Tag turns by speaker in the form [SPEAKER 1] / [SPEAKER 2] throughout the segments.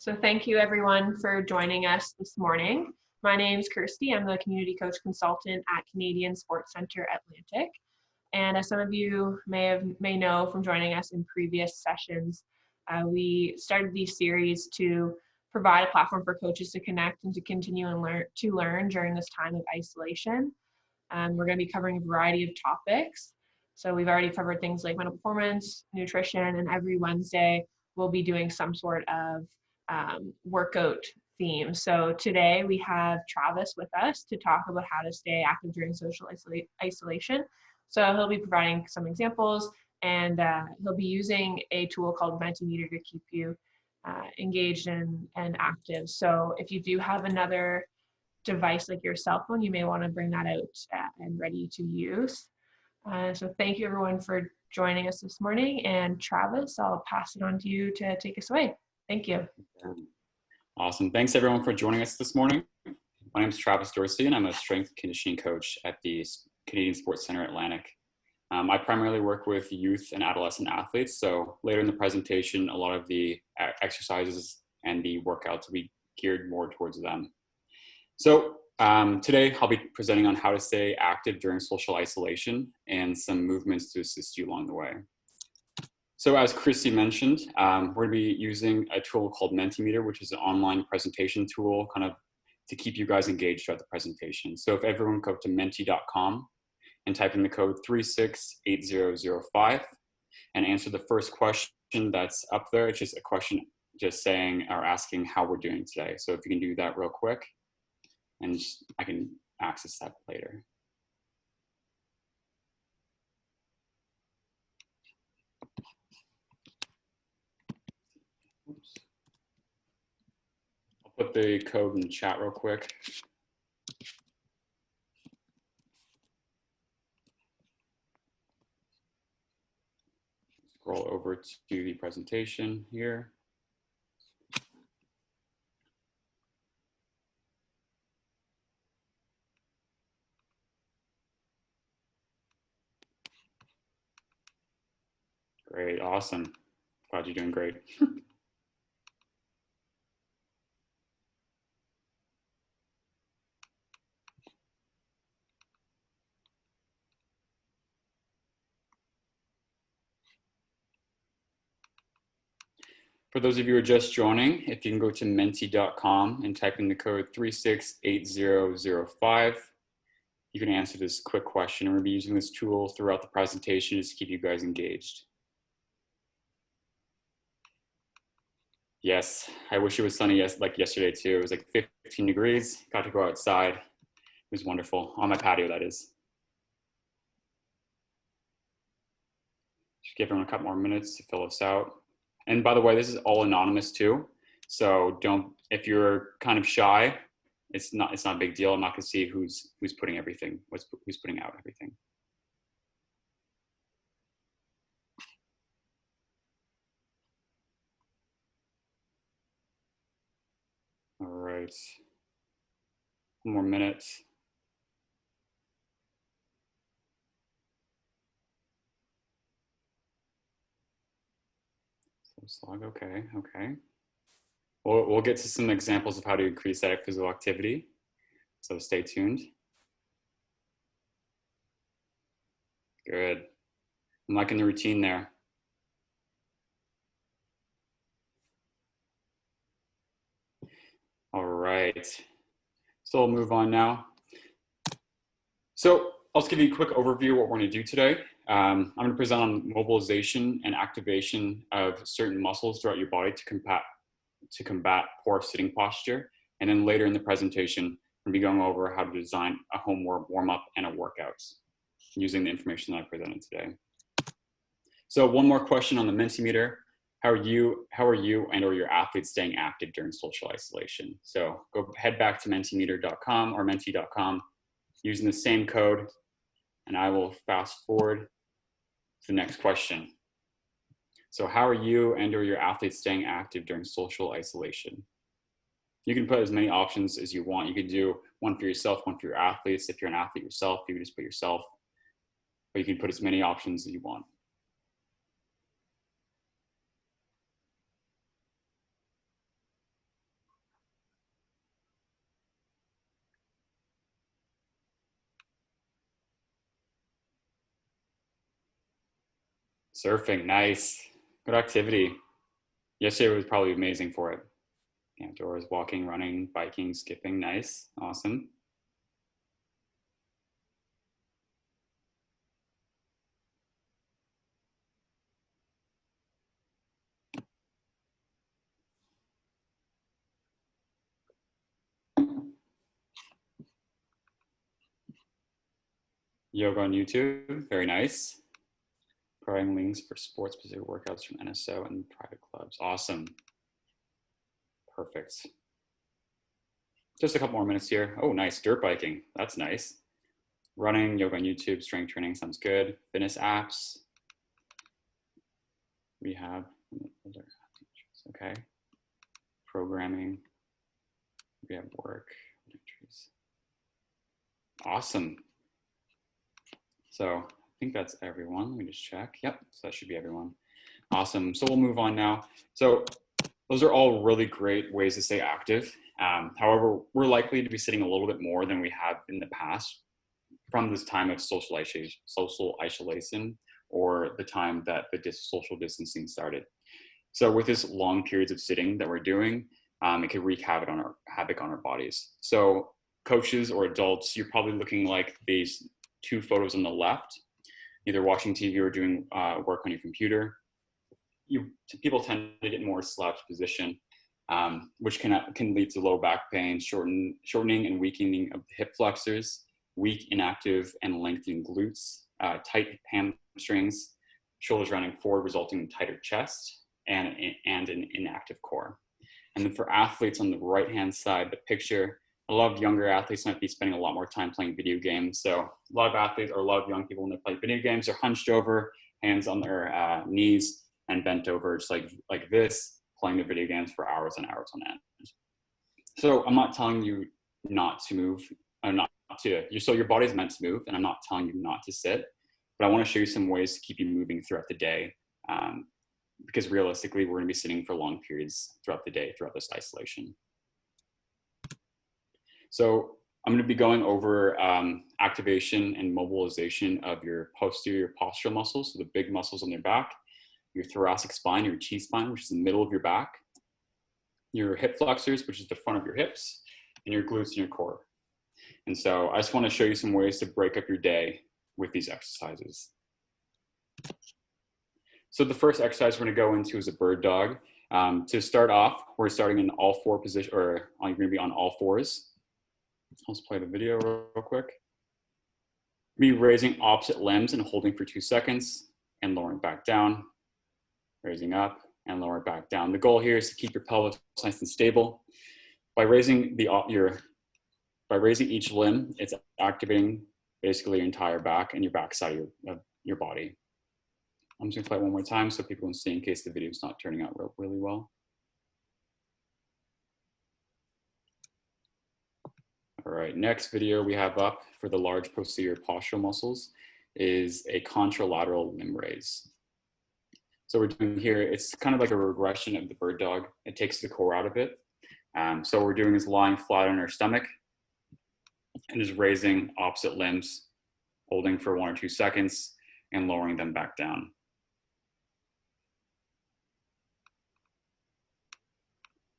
[SPEAKER 1] So thank you everyone for joining us this morning. My name's Kirsty. I'm the Community Coach Consultant at Canadian Sports Centre Atlantic. And as some of you may know from joining us in previous sessions, we started these series to provide a platform for coaches to connect and to continue and learn during this time of isolation. We're going to be covering a variety of topics. So we've already covered things like mental performance, nutrition, and every Wednesday we'll be doing some sort of workout theme. So today we have Travis with us to talk about how to stay active during social isolation. So he'll be providing some examples, and he'll be using a tool called Mentimeter to keep you engaged and active. So if you do have another device like your cell phone, you may want to bring that out and ready to use. So thank you everyone for joining us this morning, and Travis, I'll pass it on to you to take us away. Thank you.
[SPEAKER 2] Awesome. Thanks everyone for joining us this morning. My name is Travis Dorsey and I'm a strength and conditioning coach at the Canadian Sports Centre Atlantic. I primarily work with youth and adolescent athletes. So later in the presentation, a lot of the exercises and the workouts will be geared more towards them. So today I'll be presenting on how to stay active during social isolation and some movements to assist you along the way. So as Christy mentioned, we're going to be using a tool called Mentimeter, which is an online presentation tool kind of to keep you guys engaged throughout the presentation. So if everyone go to menti.com and type in the code 368005 and answer the first question that's up there. It's just a question just saying or asking how we're doing today. So if you can do that real quick, and I can access that later. Oops. I'll put the code in the chat real quick. Scroll over to the presentation here. Great, awesome. Glad you're doing great. For those of you who are just joining, if you can go to menti.com and type in the code 368005, you can answer this quick question. And we'll be using this tool throughout the presentation just to keep you guys engaged. Yes, I wish it was sunny like yesterday too. It was like 15 degrees, got to go outside. It was wonderful, on my patio that is. Just give everyone a couple more minutes to fill us out. And by the way, this is all anonymous too. So if you're kind of shy, it's not a big deal. I'm not gonna see who's putting everything, who's putting out everything. All right, one more minute. Slug, okay. We'll get to some examples of how to increase that physical activity. So stay tuned. Good. I'm liking the routine there. All right. So we'll move on now. So I'll just give you a quick overview of what we're going to do today. I'm going to present on mobilization and activation of certain muscles throughout your body to combat poor sitting posture. And then later in the presentation, we'll be going over how to design a home warm-up and a workout using the information that I presented today. So one more question on the Mentimeter. How are you and or your athletes staying active during social isolation? So head back to mentimeter.com or menti.com using the same code, and I will fast forward to the next question. So how are you and or your athletes staying active during social isolation? You can put as many options as you want. You can do one for yourself, one for your athletes. If you're an athlete yourself, you can just put yourself, but you can put as many options as you want. Surfing, nice. Good activity. Yesterday was probably amazing for it. Outdoors, walking, running, biking, skipping, nice, awesome. Yoga on YouTube, very nice. Providing links for sports-specific workouts from NSO and private clubs, awesome. Perfect. Just a couple more minutes here. Oh, nice, dirt biking, that's nice. Running, yoga on YouTube, strength training, sounds good. Fitness apps. We have, okay. Programming, we have work. Awesome. So I think that's everyone. Let me just check. Yep, so that should be everyone. Awesome, so we'll move on now. So those are all really great ways to stay active. However, we're likely to be sitting a little bit more than we have in the past from this time of social isolation or the time that the social distancing started. So with this long periods of sitting that we're doing, it could wreak havoc on our bodies. So coaches or adults, you're probably looking like these two photos on the left, either watching TV or doing work on your computer. People tend to get more slouched position, which can lead to low back pain, shortening and weakening of the hip flexors, weak, inactive, and lengthening glutes, tight hamstrings, shoulders rounding forward, resulting in tighter chest, and an inactive core. And then for athletes on the right-hand side, the picture, a lot of younger athletes might be spending a lot more time playing video games. So a lot of athletes or a lot of young people when they play video games are hunched over, hands on their knees, and bent over just like this, playing the video games for hours and hours on end. So I'm not telling you not to move, so your body's meant to move, and I'm not telling you not to sit, but I want to show you some ways to keep you moving throughout the day, because realistically, we're going to be sitting for long periods throughout the day, throughout this isolation. So I'm going to be going over activation and mobilization of your posterior postural muscles, so the big muscles on your back, your thoracic spine, your T-spine, which is the middle of your back, your hip flexors, which is the front of your hips, and your glutes and your core. And so I just want to show you some ways to break up your day with these exercises. So the first exercise we're going to go into is a bird dog. To start off, we're starting in all four positions, or you're going to be on all fours. Let's play the video real quick. Be raising opposite limbs and holding for 2 seconds and lowering back down, raising up and lowering back down. The goal here is to keep your pelvis nice and stable. By raising each limb, it's activating basically your entire back and your back side of your body. I'm just gonna play it one more time so people can see in case the video is not turning out really well. All right, next video we have up for the large posterior postural muscles is a contralateral limb raise. So we're doing here, it's kind of like a regression of the bird dog. It takes the core out of it. So what we're doing is lying flat on our stomach and just raising opposite limbs, holding for 1 or 2 seconds and lowering them back down.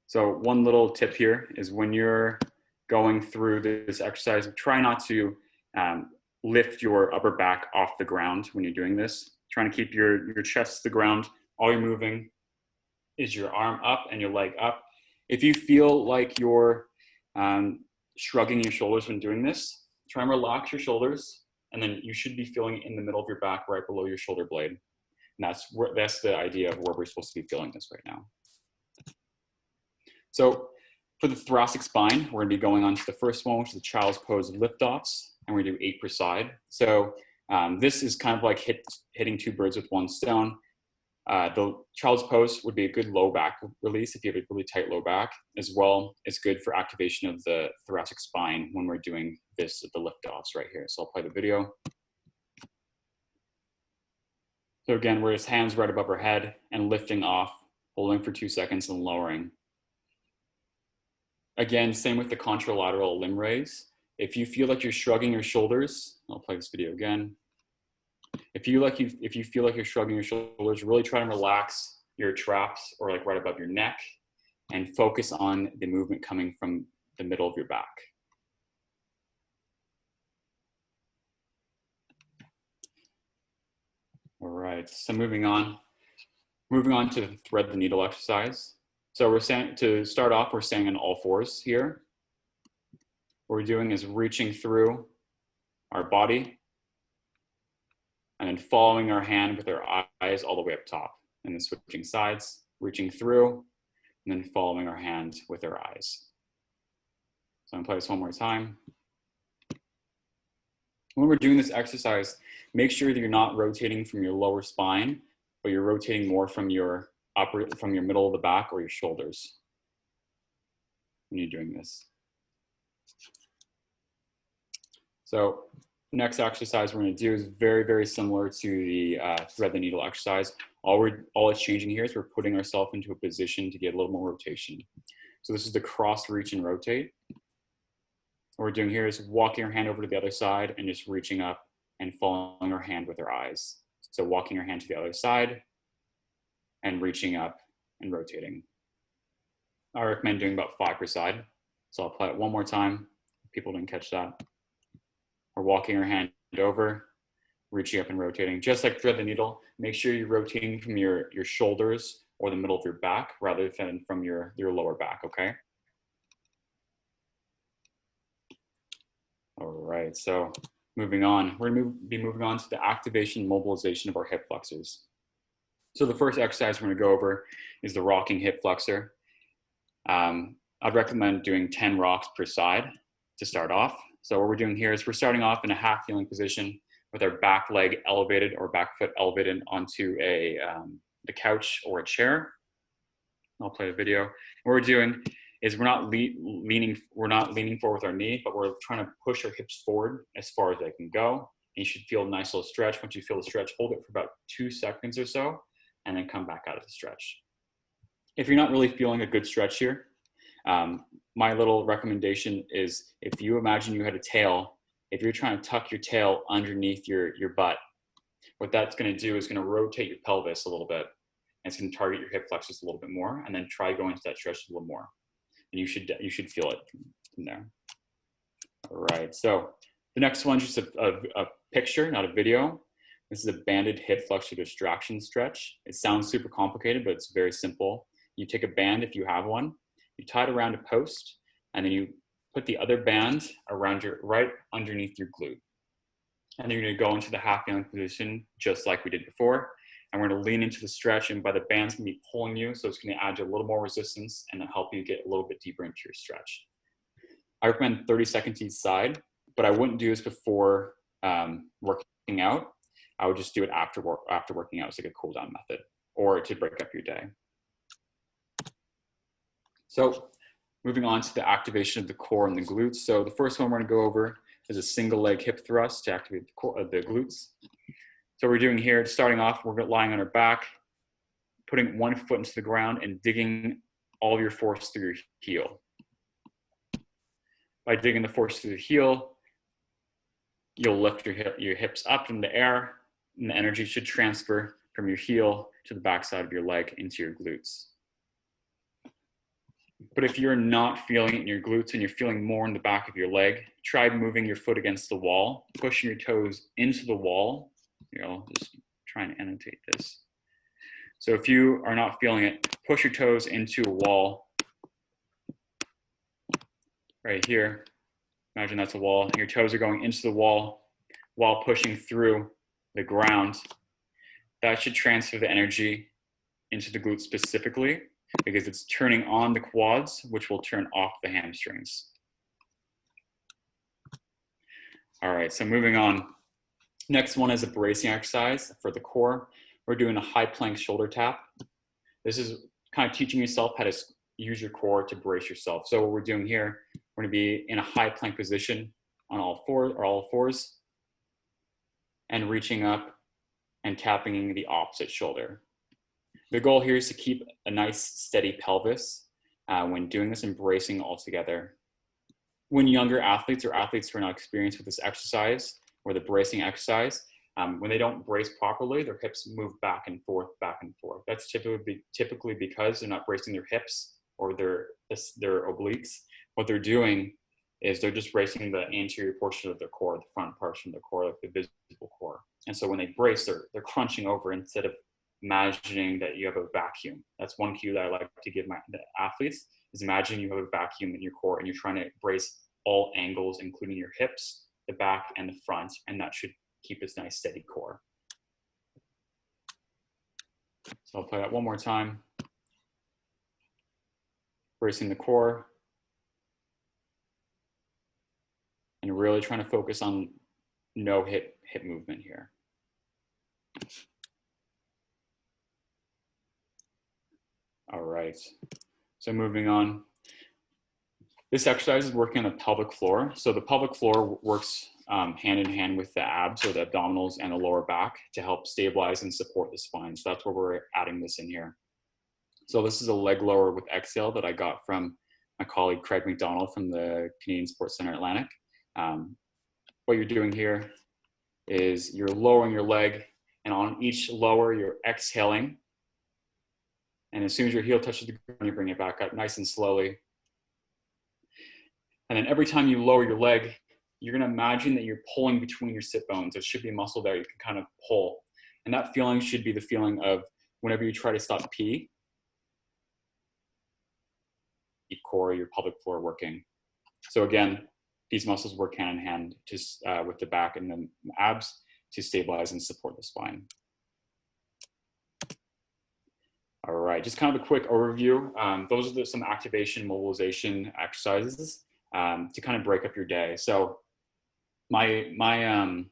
[SPEAKER 2] So one little tip here is when you're going through this exercise, try not to lift your upper back off the ground when you're doing this. Trying to keep your chest to the ground. All you're moving is your arm up and your leg up. If you feel like you're shrugging your shoulders when doing this, try and relax your shoulders, and then you should be feeling it in the middle of your back right below your shoulder blade. And that's the idea of where we're supposed to be feeling this right now. So for the thoracic spine, we're gonna be going on to the first one, which is the child's pose lift-offs, and we're gonna do 8 per side. So this is kind of like hitting 2 birds with 1 stone. The child's pose would be a good low back release if you have a really tight low back, as well as good for activation of the thoracic spine when we're doing this, the lift-offs right here. So I'll play the video. So again, we're just hands right above our head and lifting off, holding for 2 seconds and lowering. Again, same with the contralateral limb raise. If you feel like you're shrugging your shoulders, I'll play this video again. If you feel like you're shrugging your shoulders, really try to relax your traps or like right above your neck and focus on the movement coming from the middle of your back. All right, so moving on to the thread the needle exercise. So we're saying, to start off, we're staying on all fours here. What we're doing is reaching through our body and then following our hand with our eyes all the way up top, and then switching sides, reaching through, and then following our hand with our eyes. So I'm gonna play this one more time. When we're doing this exercise, make sure that you're not rotating from your lower spine, but you're rotating more from your middle of the back or your shoulders when you're doing this. So the next exercise we're going to do is very, very similar to the thread the needle exercise. All it's changing here is we're putting ourselves into a position to get a little more rotation. So this is the cross reach and rotate. What we're doing here is walking our hand over to the other side and just reaching up and following our hand with our eyes. So walking our hand to the other side and reaching up and rotating. I recommend doing about 5 per side. So I'll play it one more time. If people didn't catch that. We're walking our hand over, reaching up and rotating. Just like thread the needle, make sure you're rotating from your shoulders or the middle of your back rather than from your lower back, okay? All right, so moving on. We're gonna be moving on to the activation and mobilization of our hip flexors. So the first exercise we're gonna go over is the rocking hip flexor. I'd recommend doing 10 rocks per side to start off. So what we're doing here is we're starting off in a half kneeling position with our back leg elevated or back foot elevated onto the couch or a chair. I'll play a video. What we're doing is we're not leaning forward with our knee, but we're trying to push our hips forward as far as they can go. And you should feel a nice little stretch. Once you feel the stretch, hold it for about 2 seconds or so, and then come back out of the stretch. If you're not really feeling a good stretch here, my little recommendation is if you imagine you had a tail, if you're trying to tuck your tail underneath your butt, what that's going to do is going to rotate your pelvis a little bit. And it's going to target your hip flexors a little bit more, and then try going into that stretch a little more. And you should feel it from there. All right, so the next one is just a picture, not a video. This is a banded hip flexor distraction stretch. It sounds super complicated, but it's very simple. You take a band if you have one, you tie it around a post, and then you put the other band around right underneath your glute. And then you're gonna go into the half kneeling position just like we did before. And we're gonna lean into the stretch, and by the band's gonna be pulling you, so it's gonna add you a little more resistance and then help you get a little bit deeper into your stretch. I recommend 30 seconds each side, but I wouldn't do this before working out. I would just do it after working out as like a cool down method or to break up your day. So moving on to the activation of the core and the glutes. So the first one we're gonna go over is a single leg hip thrust to activate the core, the glutes. So we're doing here, starting off, we're lying on our back, putting one foot into the ground and digging all of your force through your heel. By digging the force through the heel, you'll lift your hips up in the air, and the energy should transfer from your heel to the backside of your leg into your glutes. But if you're not feeling it in your glutes and you're feeling more in the back of your leg, try moving your foot against the wall, pushing your toes into the wall. I'll just try and annotate this. So if you are not feeling it, push your toes into a wall right here. Imagine that's a wall. Your toes are going into the wall while pushing through the ground. That should transfer the energy into the glutes specifically because it's turning on the quads, which will turn off the hamstrings. All right, so moving on. Next one is a bracing exercise for the core. We're doing a high plank shoulder tap. This is kind of teaching yourself how to use your core to brace yourself. So what we're doing here, we're gonna be in a high plank position on all fours and reaching up and tapping the opposite shoulder. The goal here is to keep a nice steady pelvis when doing this and bracing all together. When younger athletes or athletes who are not experienced with this exercise or the bracing exercise, When they don't brace properly, their hips move back and forth, back and forth. That's typically because they're not bracing their hips or their obliques. What they're doing is they're just bracing the anterior portion of their core, the front portion of the core, like the visible core. And so when they brace, they're crunching over instead of imagining that you have a vacuum. That's one cue that I like to give the athletes, is imagine you have a vacuum in your core and you're trying to brace all angles, including your hips, the back, and the front, and that should keep this nice steady core. So I'll play that one more time. Bracing the core. And really trying to focus on no hip movement here. All right, so moving on. This exercise is working on the pelvic floor. So the pelvic floor works hand in hand with the abs or the abdominals and the lower back to help stabilize and support the spine. So that's where we're adding this in here. So this is a leg lower with exhale that I got from my colleague Craig McDonald from the Canadian Sports Centre Atlantic. What you're doing here is you're lowering your leg, and on each lower, you're exhaling. And as soon as your heel touches the ground, you bring it back up nice and slowly. And then every time you lower your leg, you're gonna imagine that you're pulling between your sit bones. There should be a muscle there you can kind of pull. And that feeling should be the feeling of whenever you try to stop pee, your core, your pelvic floor working. So again, these muscles work hand in hand just with the back and the abs to stabilize and support the spine. All right, just kind of a quick overview. Those are some activation, mobilization exercises to kind of break up your day. So what I'm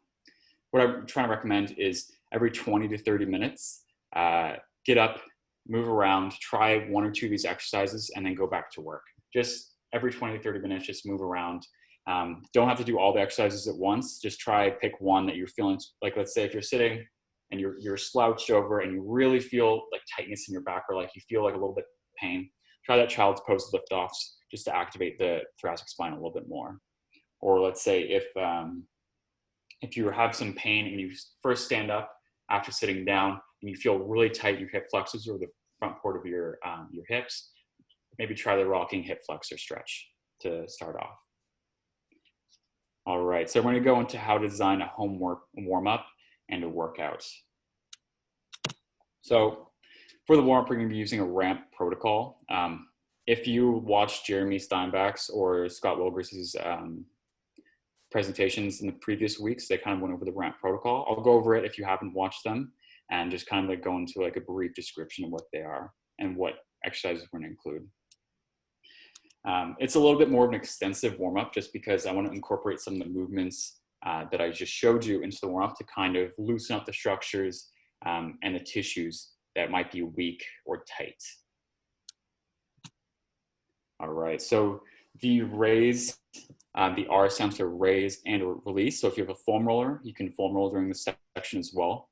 [SPEAKER 2] trying to recommend is every 20 to 30 minutes, get up, move around, try one or two of these exercises, and then go back to work. Just every 20 to 30 minutes, just move around. Don't have to do all the exercises at once. Just pick one that you're feeling. Like, let's say if you're sitting and you're slouched over and you really feel like tightness in your back, or like you feel like a little bit of pain, try that child's pose lift-offs just to activate the thoracic spine a little bit more. Or let's say if you have some pain and you first stand up after sitting down and you feel really tight in your hip flexors or the front part of your hips, maybe try the rocking hip flexor stretch to start off. All right, so we're gonna go into how to design a home warm-up and a workout. So for the warm-up, we're gonna be using a ramp protocol. If you watched Jeremy Steinbach's or Scott Wilgers's presentations in the previous weeks, they kind of went over the ramp protocol. I'll go over it if you haven't watched them and just kind of like go into like a brief description of what they are and what exercises we're gonna include. It's a little bit more of an extensive warm-up just because I want to incorporate some of the movements that I just showed you into the warm-up to kind of loosen up the structures and the tissues that might be weak or tight. All right, so the raise, the R stands for raise and release. So if you have a foam roller, you can foam roll during this section as well.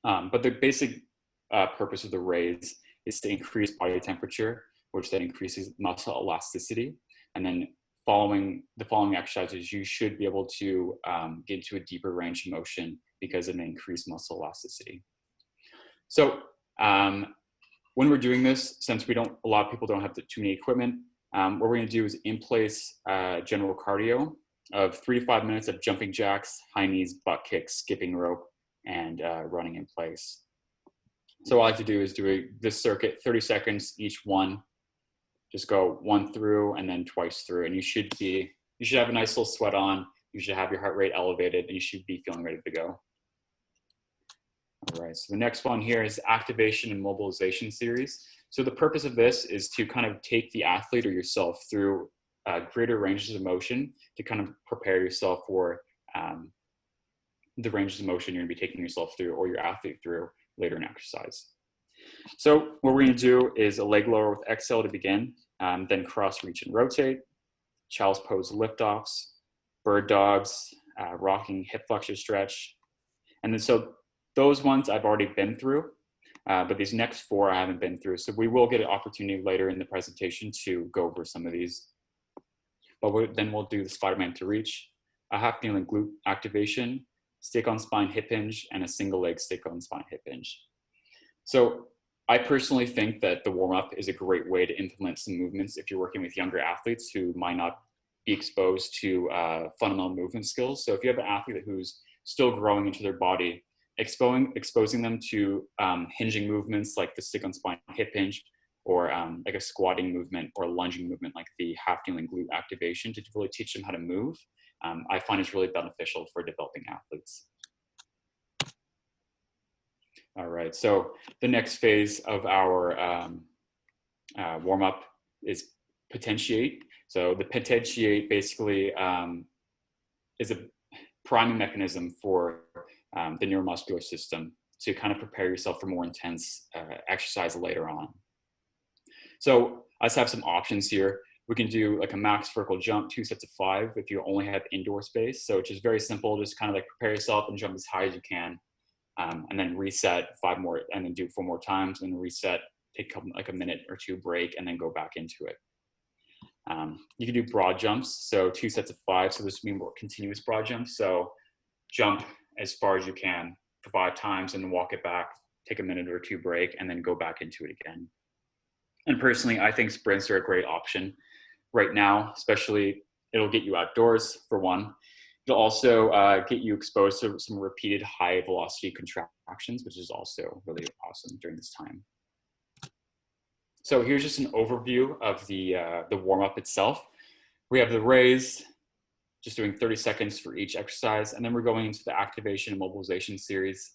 [SPEAKER 2] But the basic purpose of the raise is to increase body temperature, which then increases muscle elasticity. And then following exercises, you should be able to get into a deeper range of motion because of an increased muscle elasticity. So when we're doing this, since a lot of people don't have too many equipment, what we're gonna do is in place general cardio of 3 to 5 minutes of jumping jacks, high knees, butt kicks, skipping rope, and running in place. So what I like to do is do this circuit, 30 seconds each one. Just go one through and then twice through, and you should have a nice little sweat on. You should have your heart rate elevated, and you should be feeling ready to go. All right, so the next one here is activation and mobilization series. So the purpose of this is to kind of take the athlete or yourself through greater ranges of motion to kind of prepare yourself for the ranges of motion you're gonna be taking yourself through or your athlete through later in exercise. So what we're gonna do is a leg lower with exhale to begin, then cross, reach, and rotate, child's pose lift-offs, bird dogs, rocking hip flexor stretch. And then so those ones I've already been through, but these next 4 I haven't been through. So we will get an opportunity later in the presentation to go over some of these. But then we'll do the Spider-Man to reach, a half kneeling glute activation, stick on spine hip hinge, and a single leg stick on spine hip hinge. So I personally think that the warm up is a great way to implement some movements if you're working with younger athletes who might not be exposed to fundamental movement skills. So if you have an athlete who's still growing into their body, exposing them to hinging movements like the stick on spine hip hinge, or like a squatting movement or a lunging movement like the half kneeling glute activation to really teach them how to move, I find is really beneficial for developing athletes. All right, so the next phase of our warm-up is potentiate. So the potentiate basically is a priming mechanism for the neuromuscular system to kind of prepare yourself for more intense exercise later on. So I just have some options here. We can do like a max vertical jump, 2 sets of 5 if you only have indoor space. So it's just very simple, just kind of like prepare yourself and jump as high as you can. And then reset 5 more, and then do 4 more times, and reset, take like a minute or 2 break, and then go back into it. You can do broad jumps, so 2 sets of 5, so this would be more continuous broad jumps. So jump as far as you can for 5 times, and then walk it back, take a minute or 2 break, and then go back into it again. And personally, I think sprints are a great option right now, especially it'll get you outdoors for one. It'll also get you exposed to some repeated high velocity contractions, which is also really awesome during this time. So here's just an overview of the warm-up itself. We have the raise, just doing 30 seconds for each exercise, and then we're going into the activation and mobilization series,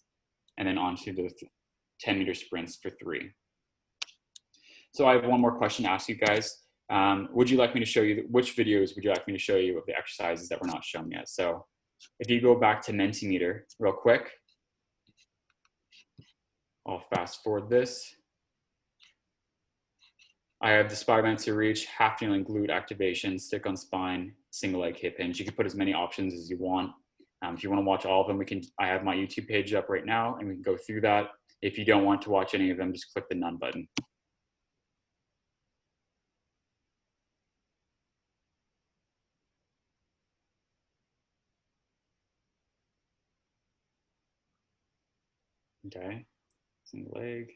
[SPEAKER 2] and then onto the 10-meter sprints for 3. So I have one more question to ask you guys. Would you like me to show you, which videos would you like me to show you of the exercises that we're not shown yet? So if you go back to Mentimeter real quick, I'll fast forward this. I have the Spider-Man to reach, half kneeling glute activation, stick on spine, single leg hip hinge. You can put as many options as you want. If you want to watch all of them, I have my YouTube page up right now, and we can go through that. If you don't want to watch any of them, just click the none button. Okay, single leg.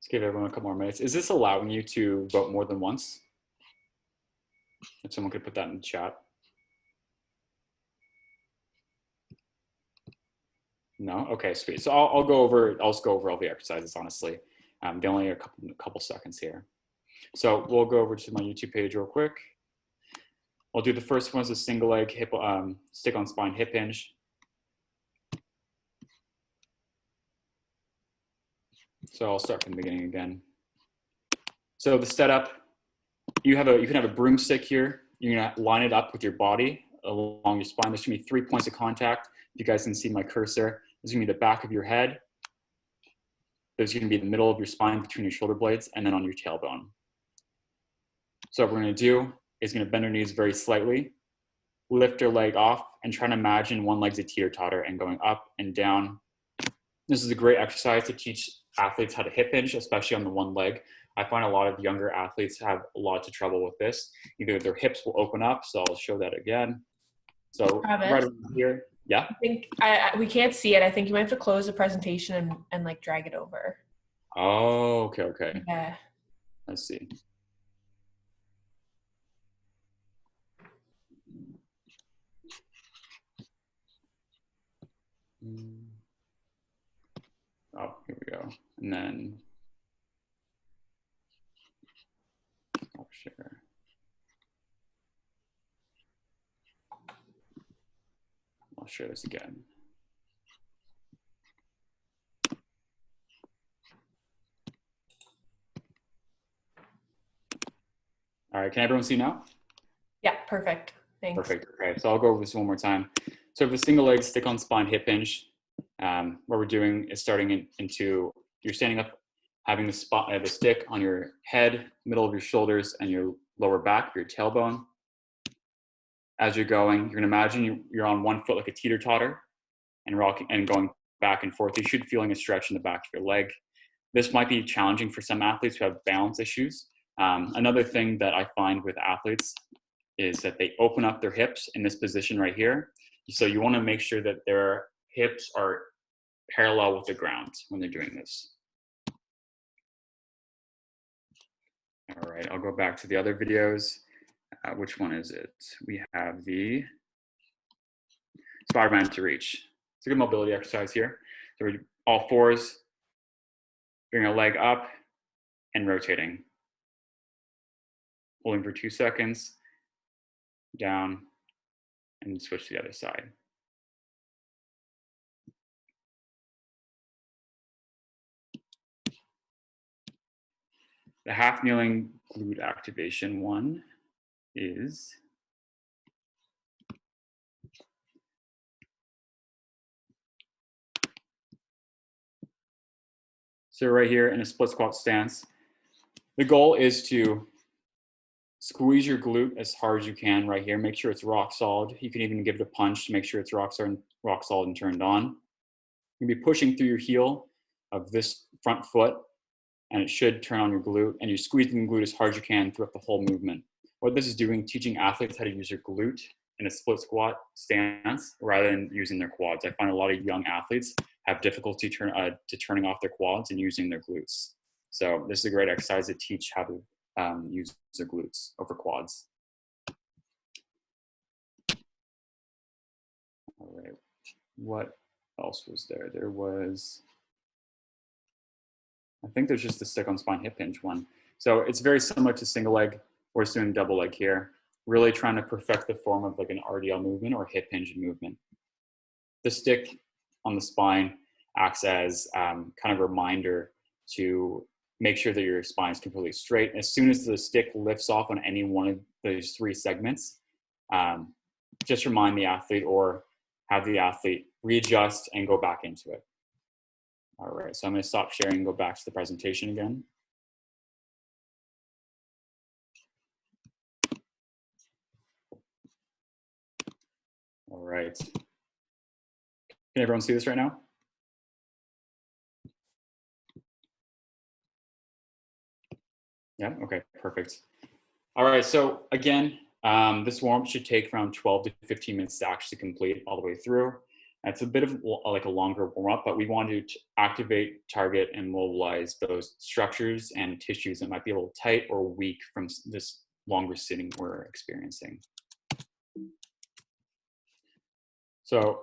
[SPEAKER 2] Let's give everyone a couple more minutes. Is this allowing you to vote more than once? If someone could put that in the chat. No? Okay, sweet. So I'll just go over all the exercises, honestly. They only a couple seconds here. So we'll go over to my YouTube page real quick. I'll do the first one is a single leg hip, stick on spine hip hinge. So I'll start from the beginning again. So the setup, you can have a broomstick here. You're gonna line it up with your body along your spine. There's gonna be 3 points of contact. If you guys can see my cursor, there's gonna be the back of your head. There's gonna be the middle of your spine between your shoulder blades, and then on your tailbone. So what we're gonna do is gonna bend our knees very slightly, lift your leg off, and try to imagine one leg's a teeter-totter and going up and down. This is a great exercise to teach athletes how to hip hinge, especially on the one leg. I find a lot of younger athletes have a lot of trouble with this. Either their hips will open up, so I'll show that again. So
[SPEAKER 1] Travis,
[SPEAKER 2] right over here, yeah?
[SPEAKER 1] I think we can't see it. I think you might have to close the presentation and like drag it over.
[SPEAKER 2] Oh, okay.
[SPEAKER 1] Yeah.
[SPEAKER 2] Let's see. Oh, here we go. And then I'll share. I'll share this again. All right, can everyone see now?
[SPEAKER 1] Yeah, perfect. Thanks.
[SPEAKER 2] Perfect. Okay, so I'll go over this one more time. So for the single leg stick on spine hip hinge, what we're doing is starting into, you're standing up, having the stick on your head, middle of your shoulders, and your lower back, your tailbone. As you're going, you're gonna imagine you're on one foot like a teeter-totter, and rocking and going back and forth, you should be feeling a stretch in the back of your leg. This might be challenging for some athletes who have balance issues. Another thing that I find with athletes is that they open up their hips in this position right here. So you want to make sure that their hips are parallel with the ground when they're doing this. All right, I'll go back to the other videos. Which one is it? We have the Spider-Man to reach. It's a good mobility exercise here. So we're all fours, bring our leg up and rotating. Holding for 2 seconds, down, and switch to the other side. The half kneeling glute activation one is so right here in a split squat stance. The goal is to squeeze your glute as hard as you can right here. Make sure it's rock solid. You can even give it a punch to make sure it's rock solid and turned on. You'll be pushing through your heel of this front foot, and it should turn on your glute, and you're squeezing the glute as hard as you can throughout the whole movement. What this is doing, teaching athletes how to use their glute in a split squat stance rather than using their quads. I find a lot of young athletes have difficulty turning off their quads and using their glutes. So this is a great exercise to teach how to use their glutes over quads. All right, what else was there? There was, I think there's just the stick on spine hip hinge one. So it's very similar to single leg. We're just doing double leg here, really trying to perfect the form of like an RDL movement or hip hinge movement. The stick on the spine acts as kind of a reminder to make sure that your spine is completely straight. As soon as the stick lifts off on any one of those 3 segments, just remind the athlete or have the athlete readjust and go back into it. All right, so I'm going to stop sharing and go back to the presentation again. All right. Can everyone see this right now? Yeah, okay, perfect. All right, so again, this warm-up should take around 12 to 15 minutes to actually complete all the way through. It's a bit of like a longer warm-up, but we want to activate, target, and mobilize those structures and tissues that might be a little tight or weak from this longer sitting we're experiencing. So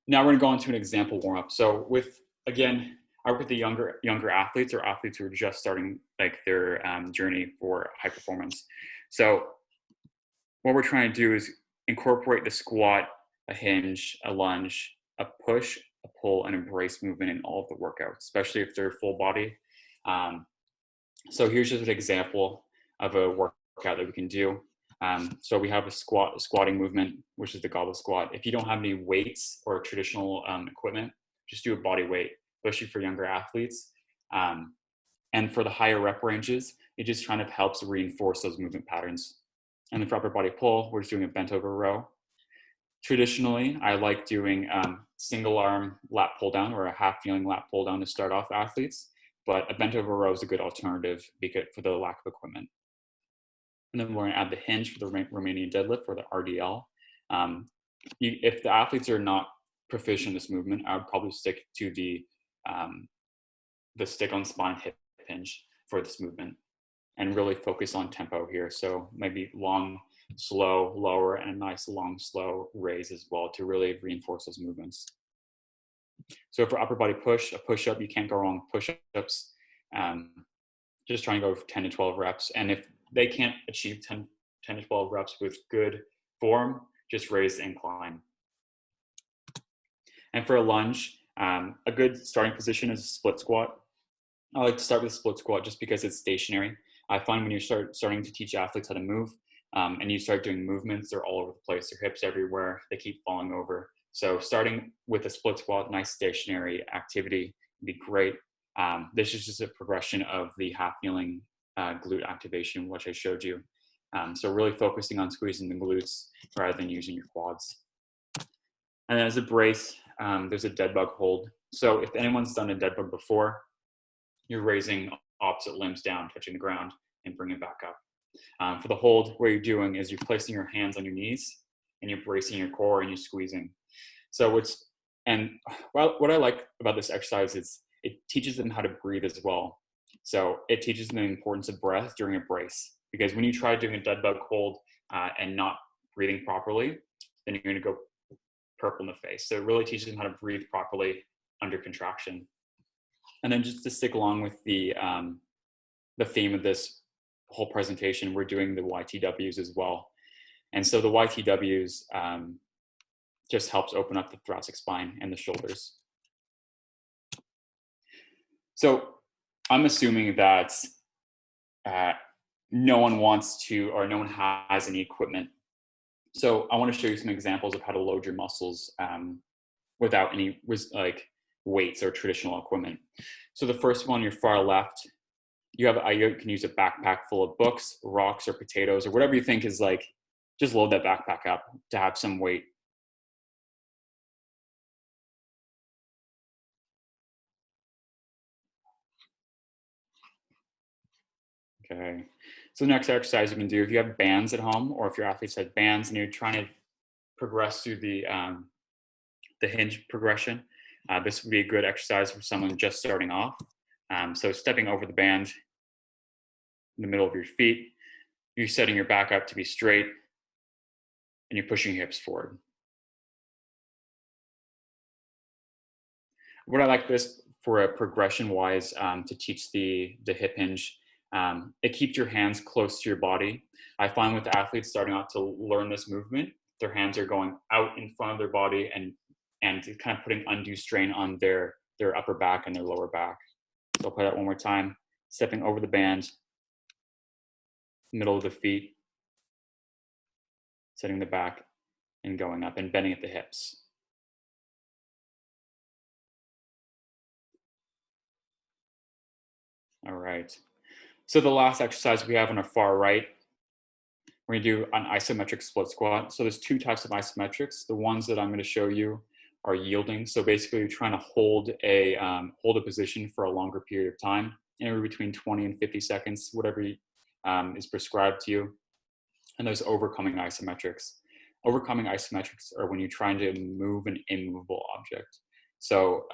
[SPEAKER 2] now we're gonna go into an example warm-up. So with, again, I work with the younger athletes or athletes who are just starting like their journey for high performance. So what we're trying to do is incorporate the squat, a hinge, a lunge, a push, a pull, and a brace movement in all of the workouts, especially if they're full body. So here's just an example of a workout that we can do. So we have a squatting movement, which is the goblet squat. If you don't have any weights or traditional equipment, just do a body weight, especially for younger athletes. And for the higher rep ranges, it just kind of helps reinforce those movement patterns. And then for upper body pull, we're just doing a bent over row. Traditionally, I like doing single arm lat pull down or a half kneeling lat pull down to start off athletes, but a bent over row is a good alternative for the lack of equipment. And then we're gonna add the hinge for the Romanian deadlift or the RDL. If the athletes are not proficient in this movement, I would probably stick to the stick on spine hip hinge for this movement and really focus on tempo here. So maybe long, slow, lower, and a nice long, slow raise as well to really reinforce those movements. So for upper body push, a push-up, you can't go wrong with push-ups. Just trying to go for 10 to 12 reps. And if they can't achieve 10 to 12 reps with good form, just raise the incline. And for a lunge, a good starting position is a split squat. I like to start with a split squat just because it's stationary. I find when you starting to teach athletes how to move and you start doing movements, they're all over the place, their hips everywhere, they keep falling over. So starting with a split squat, nice stationary activity would be great. This is just a progression of the half kneeling glute activation, which I showed you. So really focusing on squeezing the glutes rather than using your quads. And then as a brace, there's a dead bug hold. So if anyone's done a dead bug before, you're raising opposite limbs down, touching the ground, and bringing it back up. For the hold, what you're doing is you're placing your hands on your knees, and you're bracing your core, and you're squeezing. So what I like about this exercise is it teaches them how to breathe as well. So it teaches them the importance of breath during a brace, because when you try doing a dead bug hold and not breathing properly, then you're going to go purple in the face. So it really teaches them how to breathe properly under contraction. And then just to stick along with the theme of this whole presentation, we're doing the YTWs as well. And so the YTWs just helps open up the thoracic spine and the shoulders. So I'm assuming that no one wants to, or no one has any equipment. So I want to show you some examples of how to load your muscles without any like weights or traditional equipment. So the first one, your far left, you can use a backpack full of books, rocks, or potatoes, or whatever you think is like, just load that backpack up to have some weight. Okay, so the next exercise you can do, if you have bands at home, or if your athletes have bands and you're trying to progress through the hinge progression, this would be a good exercise for someone just starting off. So stepping over the band in the middle of your feet, you're setting your back up to be straight, and you're pushing your hips forward. What I like this for a progression-wise to teach the hip hinge, it keeps your hands close to your body. I find with athletes starting out to learn this movement, their hands are going out in front of their body and kind of putting undue strain on their upper back and their lower back. So I'll play that one more time. Stepping over the band, middle of the feet, setting the back and going up and bending at the hips. All right. So the last exercise we have on our far right, we're gonna do an isometric split squat. So there's two types of isometrics. The ones that I'm gonna show you are yielding. So basically you're trying to hold a position for a longer period of time, anywhere between 20 and 50 seconds, whatever is prescribed to you. And there's overcoming isometrics. Overcoming isometrics are when you're trying to move an immovable object. So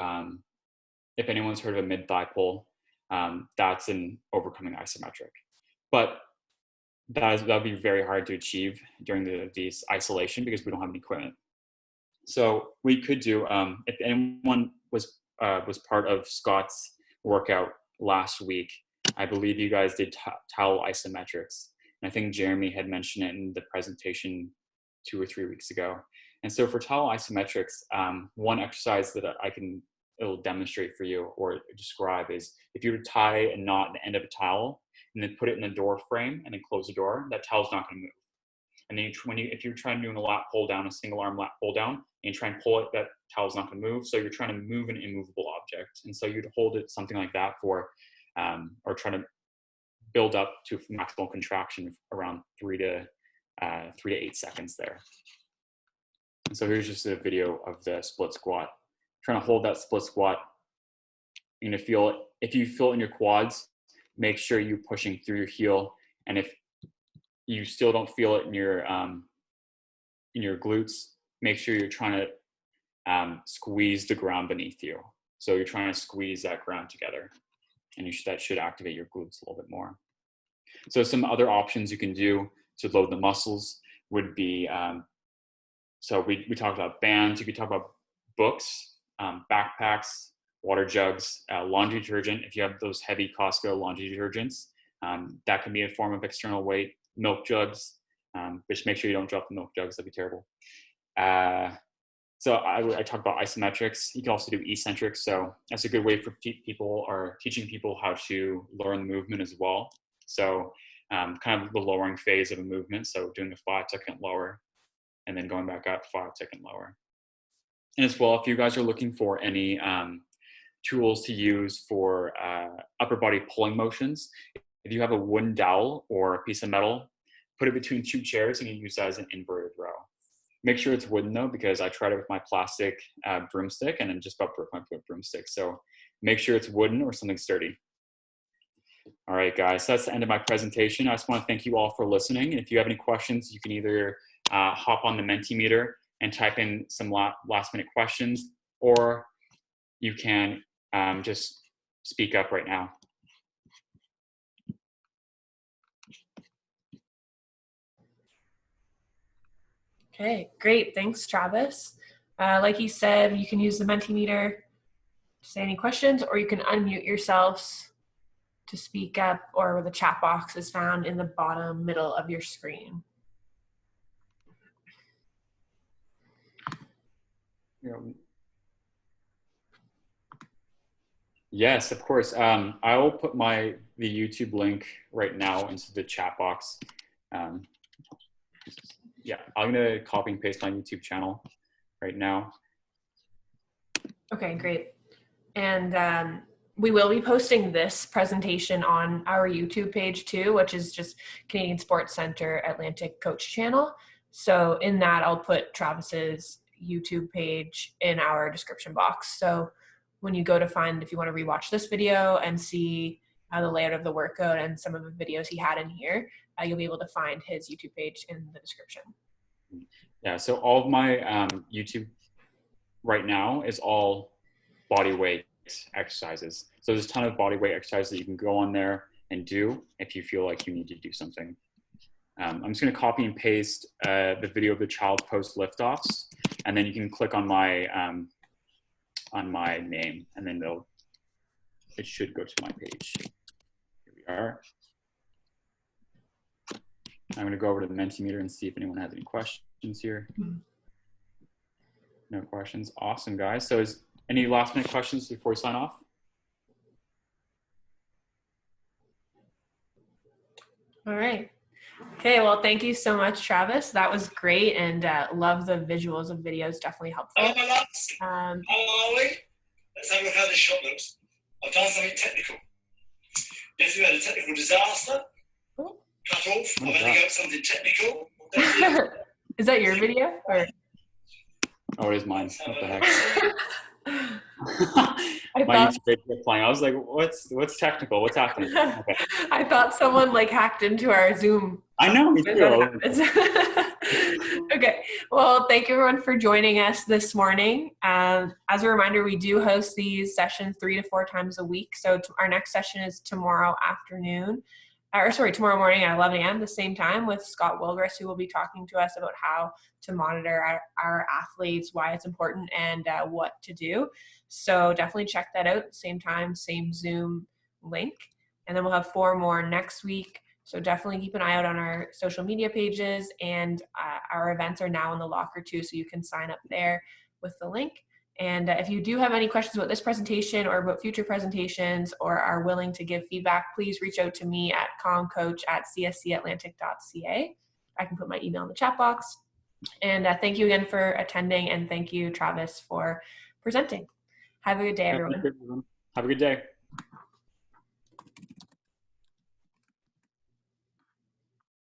[SPEAKER 2] if anyone's heard of a mid-thigh pull, that's an overcoming isometric. But that'll be very hard to achieve during the isolation because we don't have any equipment. So we could do, if anyone was part of Scott's workout last week, I believe you guys did towel isometrics. And I think Jeremy had mentioned it in the presentation 2 or 3 weeks ago. And so for towel isometrics, one exercise that it'll demonstrate for you or describe is if you were to tie a knot at the end of a towel and then put it in a door frame and then close the door, that towel's not going to move. And then if you're trying to do a lat pull down, a single arm lat pull down, and you try and pull it, that towel's not going to move. So you're trying to move an immovable object. And so you'd hold it something like that for, or try to build up to maximal contraction around 3 to 8 seconds there. And so here's just a video of the split squat. Trying to hold that split squat. You're gonna feel it. If you feel it in your quads, make sure you're pushing through your heel. And if you still don't feel it in your glutes, make sure you're trying to squeeze the ground beneath you. So you're trying to squeeze that ground together, and that should activate your glutes a little bit more. So some other options you can do to load the muscles would be, so we talked about bands. You could talk about books, backpacks, water jugs, laundry detergent. If you have those heavy Costco laundry detergents, that can be a form of external weight. Milk jugs, just make sure you don't drop the milk jugs. That'd be terrible. So I talk about isometrics. You can also do eccentrics. So that's a good way for people or teaching people how to learn the movement as well. So kind of the lowering phase of a movement. So doing a 5-second lower and then going back up 5-second lower. And as well, if you guys are looking for any tools to use for upper body pulling motions, if you have a wooden dowel or a piece of metal, put it between 2 chairs and you use that as an inverted row. Make sure it's wooden though, because I tried it with my plastic broomstick and then just about broke my broomstick. So make sure it's wooden or something sturdy. All right, guys, so that's the end of my presentation. I just want to thank you all for listening. And if you have any questions, you can either hop on the Mentimeter and type in some last minute questions, or you can just speak up right now.
[SPEAKER 1] Okay, great. Thanks, Travis. Like he said, you can use the Mentimeter to say any questions, or you can unmute yourselves to speak up, or the chat box is found in the bottom middle of your screen.
[SPEAKER 2] Yes, of course. I will put the YouTube link right now into the chat box. Yeah, I'm gonna copy and paste my YouTube channel right now.
[SPEAKER 1] Okay, great. And we will be posting this presentation on our YouTube page too, which is just Canadian Sports Center Atlantic Coach channel. So in that, I'll put Travis's YouTube page in our description box. So when you go to find, if you want to rewatch this video and see the layout of the workout and some of the videos he had in here, you'll be able to find his YouTube page in the description.
[SPEAKER 2] Yeah, so all of my YouTube right now is all body weight exercises. So there's a ton of body weight exercises that you can go on there and do if you feel like you need to do something. I'm just going to copy and paste the video of the child post liftoffs, and then you can click on my name, and then it should go to my page. Here we are. I'm going to go over to the Mentimeter and see if anyone has any questions here. No questions. Awesome, guys. So any last minute questions before we sign off?
[SPEAKER 1] All right. Okay, well, thank you so much, Travis. That was great, and love the visuals of videos, definitely helpful.
[SPEAKER 3] Hello, my lads. How are we? Let's have a look how this shot looks. I've done something technical. Yes, we had a technical disaster.
[SPEAKER 1] Oh.
[SPEAKER 3] Cut off. I've had to go something technical.
[SPEAKER 1] Is that your video? Or?
[SPEAKER 2] Oh, it is mine. What the heck?
[SPEAKER 1] My
[SPEAKER 2] YouTube page was playing. I was like, what's technical? What's happening? Okay.
[SPEAKER 1] I thought someone like hacked into our Zoom.
[SPEAKER 2] I know, me too.
[SPEAKER 1] Okay, well, thank you everyone for joining us this morning. As a reminder, we do host these sessions 3 to 4 times a week. So our next session is tomorrow morning at 11 a.m. the same time with Scott Wilgris, who will be talking to us about how to monitor our athletes, why it's important, and what to do. So definitely check that out. Same time, same Zoom link. And then we'll have 4 more next week. So definitely keep an eye out on our social media pages, and our events are now in the locker too, so you can sign up there with the link. And if you do have any questions about this presentation or about future presentations, or are willing to give feedback, please reach out to me at comcoach@cscatlantic.ca. I can put my email in the chat box. And thank you again for attending, and thank you, Travis, for presenting. Have a good day, everyone.
[SPEAKER 2] Have a good day.